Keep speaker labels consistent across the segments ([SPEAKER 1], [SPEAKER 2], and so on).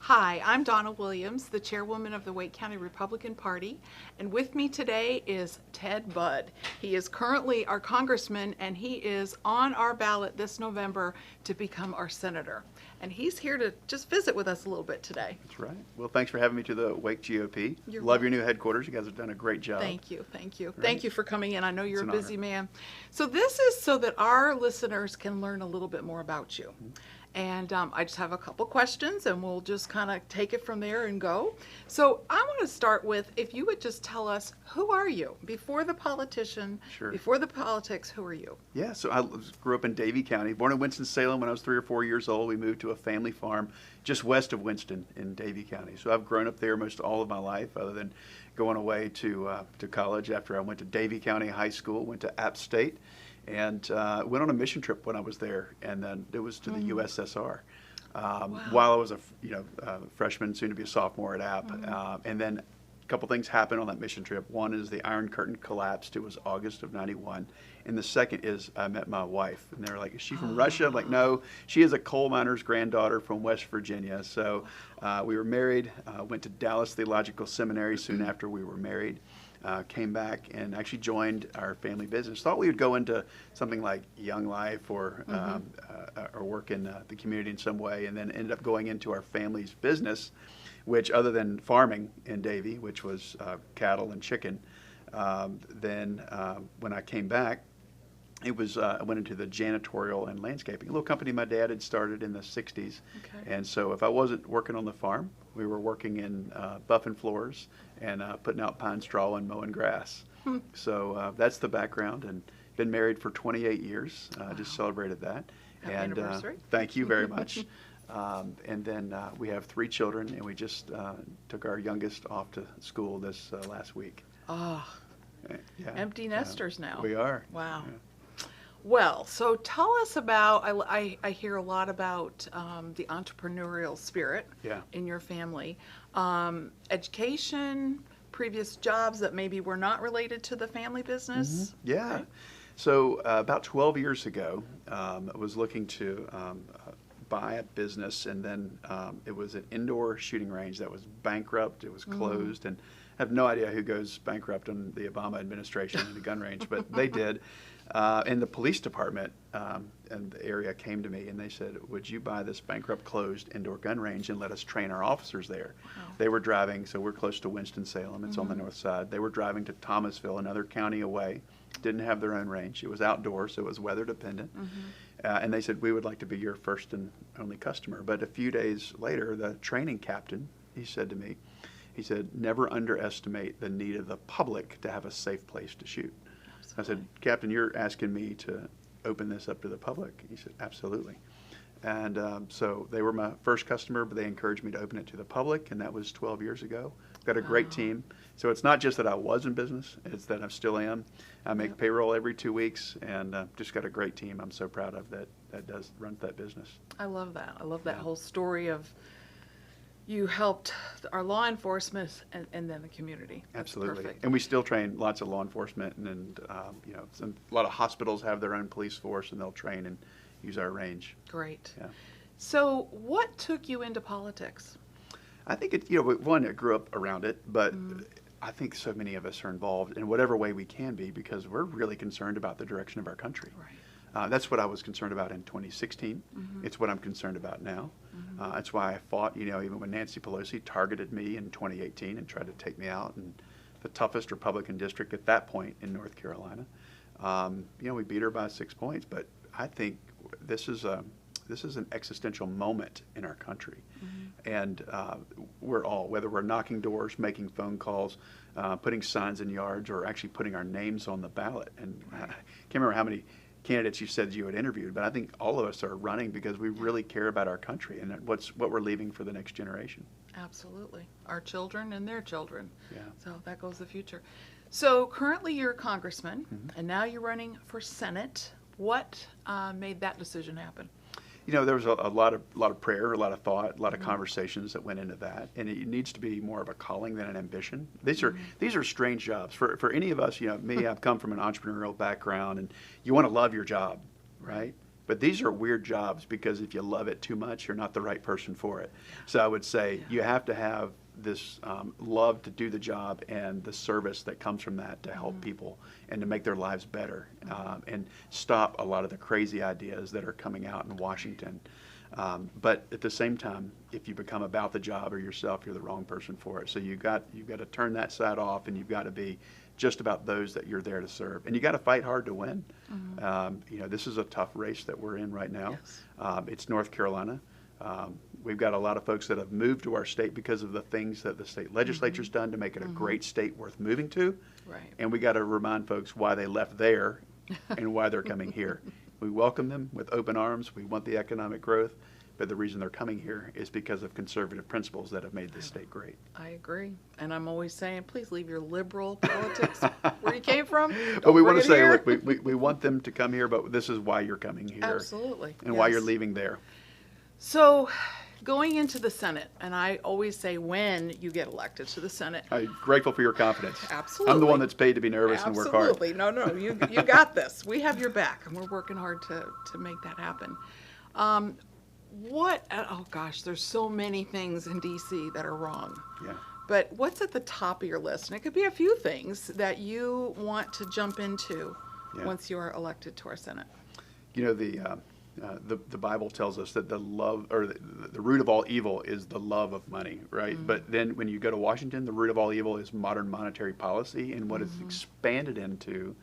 [SPEAKER 1] Hi, I'm Donna Williams, the chairwoman of the Wake County Republican Party, and with me today is Ted Budd. He is currently our congressman, and he is on our ballot this November to become our senator. And he's here to just visit with us a little bit today.
[SPEAKER 2] That's right. Well, thanks for having me to the Wake GOP.
[SPEAKER 1] You're
[SPEAKER 2] Love your
[SPEAKER 1] welcome.
[SPEAKER 2] new headquarters. You guys have done a great job.
[SPEAKER 1] Thank you, thank you.
[SPEAKER 2] Right.
[SPEAKER 1] Thank you for coming in. I know you're
[SPEAKER 2] It's
[SPEAKER 1] a
[SPEAKER 2] an
[SPEAKER 1] busy
[SPEAKER 2] honor.
[SPEAKER 1] man. So this is so that our listeners can learn a little bit more about you. And I just have a couple questions and we'll just kind of take it from there and go. So I want to start with, if you would just tell us, who are you? Before the politician,
[SPEAKER 2] Sure.
[SPEAKER 1] before the politics, who are you?
[SPEAKER 2] Yeah, so I grew up in Davie County, born in Winston-Salem when I was 3 or 4 years old. We moved to a family farm just west of Winston in Davie County. So I've grown up there most all of my life, other than going away to college after I went to Davie County High School, went to App State, and went on a mission trip when I was there, and then it was to the USSR. While I was a freshman, soon to be a sophomore at App, and then a couple things happened on that mission trip. One is the Iron Curtain collapsed. It was August of '91, and the second is I met my wife, and they were like, "Is she from Russia?" I'm like, "No, she is a coal miner's granddaughter from West Virginia." So we were married. Went to Dallas Theological Seminary soon after we were married. Came back and actually joined our family business. Thought we would go into something like Young Life or work in the community in some way, and then ended up going into our family's business, which, other than farming in Davie, which was cattle and chicken, then when I came back, it was I went into the janitorial and landscaping, a little company my dad had started in the 60s.
[SPEAKER 1] Okay.
[SPEAKER 2] And so if I wasn't working on the farm, we were working in buffing floors and putting out pine straw and mowing grass. So that's the background, and been married for 28 years. Just celebrated that.
[SPEAKER 1] Happy
[SPEAKER 2] And
[SPEAKER 1] anniversary.
[SPEAKER 2] thank you very much. And then we have 3 children, and we just took our youngest off to school this last week.
[SPEAKER 1] Oh,
[SPEAKER 2] Yeah.
[SPEAKER 1] empty nesters now.
[SPEAKER 2] We are.
[SPEAKER 1] Wow.
[SPEAKER 2] Yeah.
[SPEAKER 1] Well, so tell us about, I hear a lot about the entrepreneurial spirit
[SPEAKER 2] Yeah.
[SPEAKER 1] in your family. Education, previous jobs that maybe were not related to the family business?
[SPEAKER 2] Yeah.
[SPEAKER 1] Okay.
[SPEAKER 2] So about 12 years ago, I was looking to buy a business, and then it was an indoor shooting range that was bankrupt. It was closed, and I have no idea who goes bankrupt in the Obama administration in a gun range, but they did. And the police department in the area came to me, and they said, "Would you buy this bankrupt, closed indoor gun range and let us train our officers there?"
[SPEAKER 1] Wow.
[SPEAKER 2] They were driving, so we're close to Winston-Salem. It's on the north side. They were driving to Thomasville, another county away. Didn't have their own range. It was outdoors, so it was weather dependent. And they said, "We would like to be your first and only customer." But a few days later, the training captain, he said to me, he said, "Never underestimate the need of the public to have a safe place to shoot." I said, "Captain, you're asking me to open this up to the public?" He said, "Absolutely." And so they were my first customer, but they encouraged me to open it to the public, and that was 12 years ago. Got a great team. So it's not just that I was in business, it's that I still am. I make payroll every 2 weeks, and just got a great team I'm so proud of that runs that business.
[SPEAKER 1] I love that. I love that
[SPEAKER 2] Yeah.
[SPEAKER 1] whole story of you helped our law enforcement and then the community. That's
[SPEAKER 2] Absolutely.
[SPEAKER 1] perfect.
[SPEAKER 2] And we still train lots of law enforcement, and a lot of hospitals have their own police force, and they'll train and use our range.
[SPEAKER 1] Great.
[SPEAKER 2] Yeah.
[SPEAKER 1] So what took you into politics?
[SPEAKER 2] I think one, I grew up around it, but I think so many of us are involved in whatever way we can be, because we're really concerned about the direction of our country.
[SPEAKER 1] Right.
[SPEAKER 2] That's what I was concerned about in 2016. It's what I'm concerned about now. That's why I fought, even when Nancy Pelosi targeted me in 2018 and tried to take me out in the toughest Republican district at that point in North Carolina. We beat her by 6 points, but I think this is an existential moment in our country. And we're all, whether we're knocking doors, making phone calls, putting signs in yards, or actually putting our names on the ballot. And I can't remember how many candidates you said you had interviewed, but I think all of us are running because we really care about our country and what we're leaving for the next generation.
[SPEAKER 1] Absolutely. Our children and their children.
[SPEAKER 2] Yeah.
[SPEAKER 1] So that goes the future. So currently you're a congressman, and now you're running for Senate. What made that decision happen?
[SPEAKER 2] There was a lot of prayer, a lot of thought, a lot of conversations that went into that, and it needs to be more of a calling than an ambition. These are strange jobs for any of us. Me, I've come from an entrepreneurial background, and you want to love your job, right? But these are weird jobs because if you love it too much, you're not the right person for it. So I would say you have to have this love to do the job and the service that comes from that to help people and to make their lives better, and stop a lot of the crazy ideas that are coming out in Washington. But at the same time, if you become about the job or yourself, you're the wrong person for it. So you've got to turn that side off, and you've got to be just about those that you're there to serve. And you got to fight hard to win. This is a tough race that we're in right now.
[SPEAKER 1] Yes.
[SPEAKER 2] It's North Carolina. We've got a lot of folks that have moved to our state because of the things that the state legislature's done to make it a great state worth moving to.
[SPEAKER 1] Right.
[SPEAKER 2] And we got to remind folks why they left there and why they're coming here. We welcome them with open arms. We want the economic growth. But the reason they're coming here is because of conservative principles that have made this state great.
[SPEAKER 1] I agree. And I'm always saying, please leave your liberal politics where you came from.
[SPEAKER 2] But we
[SPEAKER 1] Don't
[SPEAKER 2] want to
[SPEAKER 1] bring it
[SPEAKER 2] say,
[SPEAKER 1] here.
[SPEAKER 2] look, we want them to come here, but this is why you're coming here.
[SPEAKER 1] Absolutely.
[SPEAKER 2] And why you're
[SPEAKER 1] Yes.
[SPEAKER 2] leaving there.
[SPEAKER 1] So going into the Senate, and I always say when you get elected to the Senate.
[SPEAKER 2] I'm grateful for your confidence.
[SPEAKER 1] Absolutely.
[SPEAKER 2] I'm the one that's paid to be nervous and work hard.
[SPEAKER 1] Absolutely. No, you got this. We have your back, and we're working hard to make that happen. Oh gosh, there's so many things in DC that are wrong.
[SPEAKER 2] Yeah.
[SPEAKER 1] But what's at the top of your list? And it could be a few things that you want to jump into
[SPEAKER 2] Yeah.
[SPEAKER 1] once you are elected to our Senate.
[SPEAKER 2] You know, the Bible tells us that the love, or the root of all evil is the love of money, right? But then when you go to Washington, the root of all evil is modern monetary policy and what it's expanded into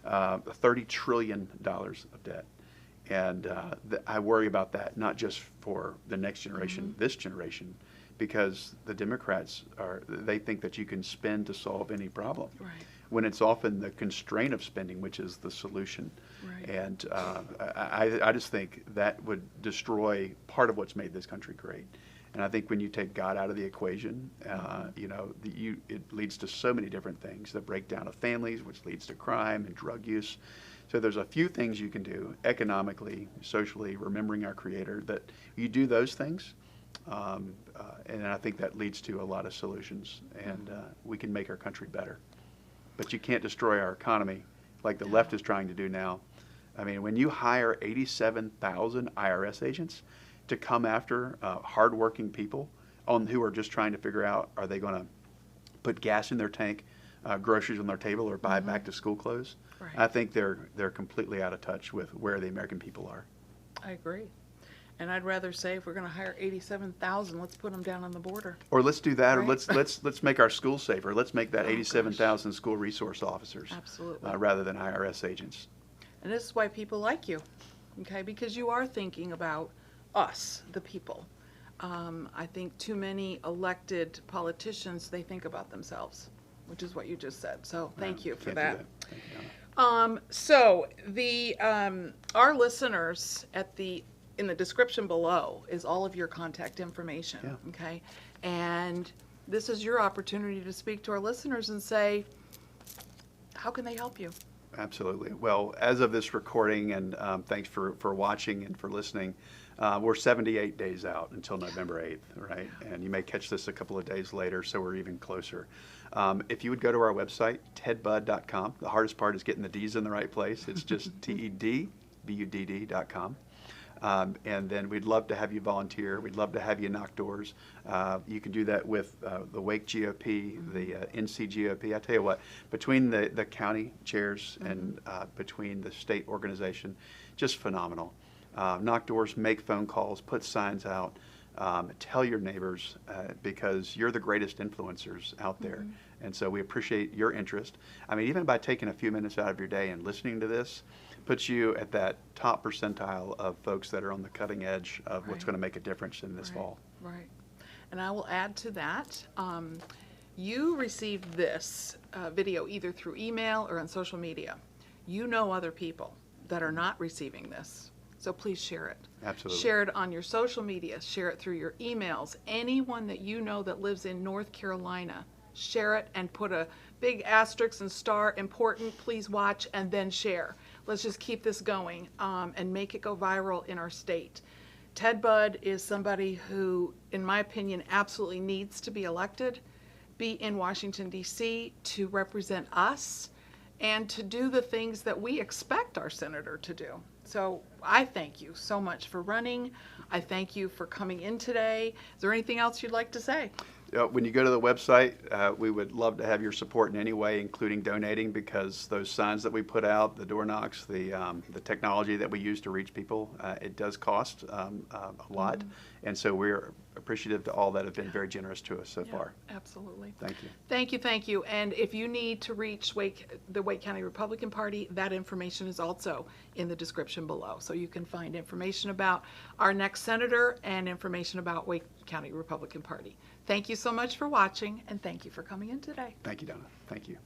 [SPEAKER 2] $30 trillion of debt. And I worry about that, not just for the next generation, this generation, because the Democrats they think that you can spend to solve any problem.
[SPEAKER 1] Right.
[SPEAKER 2] When it's often the constraint of spending which is the solution.
[SPEAKER 1] Right.
[SPEAKER 2] And I just think that would destroy part of what's made this country great. And I think when you take God out of the equation, it leads to so many different things, the breakdown of families, which leads to crime and drug use. So there's a few things you can do economically, socially, remembering our Creator, that you do those things, and I think that leads to a lot of solutions, and we can make our country better. But you can't destroy our economy like the left is trying to do now. I mean, when you hire 87,000 IRS agents to come after hardworking people who are just trying to figure out, are they going to put gas in their tank, groceries on their table, or buy back to school clothes?
[SPEAKER 1] Right.
[SPEAKER 2] I think they're completely out of touch with where the American people are.
[SPEAKER 1] I agree. And I'd rather say if we're going to hire 87,000, let's put them down on the border.
[SPEAKER 2] Or let's do that, or
[SPEAKER 1] Right.
[SPEAKER 2] let's make our schools safer. Let's make that
[SPEAKER 1] Oh,
[SPEAKER 2] 87,000 school resource officers,
[SPEAKER 1] Absolutely.
[SPEAKER 2] rather than IRS agents.
[SPEAKER 1] And this is why people like you, okay? Because you are thinking about us, the people. I think too many elected politicians, they think about themselves, which is what you just said. So thank you for
[SPEAKER 2] Can't do
[SPEAKER 1] that.
[SPEAKER 2] Thank you, Donna.
[SPEAKER 1] So our listeners in the description below is all of your contact information,
[SPEAKER 2] Yeah.
[SPEAKER 1] okay? And this is your opportunity to speak to our listeners and say, how can they help you?
[SPEAKER 2] Absolutely. Well, as of this recording, and thanks for watching and for listening, we're 78 days out until November 8th, right? And you may catch this a couple of days later, so we're even closer. If you would go to our website, tedbudd.com. The hardest part is getting the D's in the right place. It's just TEDBUDD.com. And then we'd love to have you volunteer. We'd love to have you knock doors. You can do that with the Wake GOP, the NC GOP. I tell you what, between the county chairs and between the state organization, just phenomenal. Knock doors, make phone calls, put signs out, tell your neighbors, because you're the greatest influencers out there. And so we appreciate your interest. I mean, even by taking a few minutes out of your day and listening to this, puts you at that top percentile of folks that are on the cutting edge of what's
[SPEAKER 1] Right.
[SPEAKER 2] going to make a difference in this
[SPEAKER 1] Right,
[SPEAKER 2] fall.
[SPEAKER 1] Right. And I will add to that, you received this video either through email or on social media. You know other people that are not receiving this, so please share it.
[SPEAKER 2] Absolutely.
[SPEAKER 1] Share it on your social media, share it through your emails. Anyone that you know that lives in North Carolina, share it and put a big asterisk and star, important, please watch, and then share. Let's just keep this going and make it go viral in our state. Ted Budd is somebody who, in my opinion, absolutely needs to be elected, be in Washington, D.C. to represent us and to do the things that we expect our senator to do. So I thank you so much for running. I thank you for coming in today. Is there anything else you'd like to say?
[SPEAKER 2] When you go to the website, we would love to have your support in any way, including donating, because those signs that we put out, the door knocks, the technology that we use to reach people, it does cost a lot. And so we're appreciative to all that have been very generous to us so far.
[SPEAKER 1] Absolutely.
[SPEAKER 2] Thank you.
[SPEAKER 1] Thank you, thank you. And if you need to reach the Wake County Republican Party, that information is also in the description below. So you can find information about our next senator and information about Wake County Republican Party. Thank you so much for watching, and thank you for coming in today.
[SPEAKER 2] Thank you, Donna. Thank you.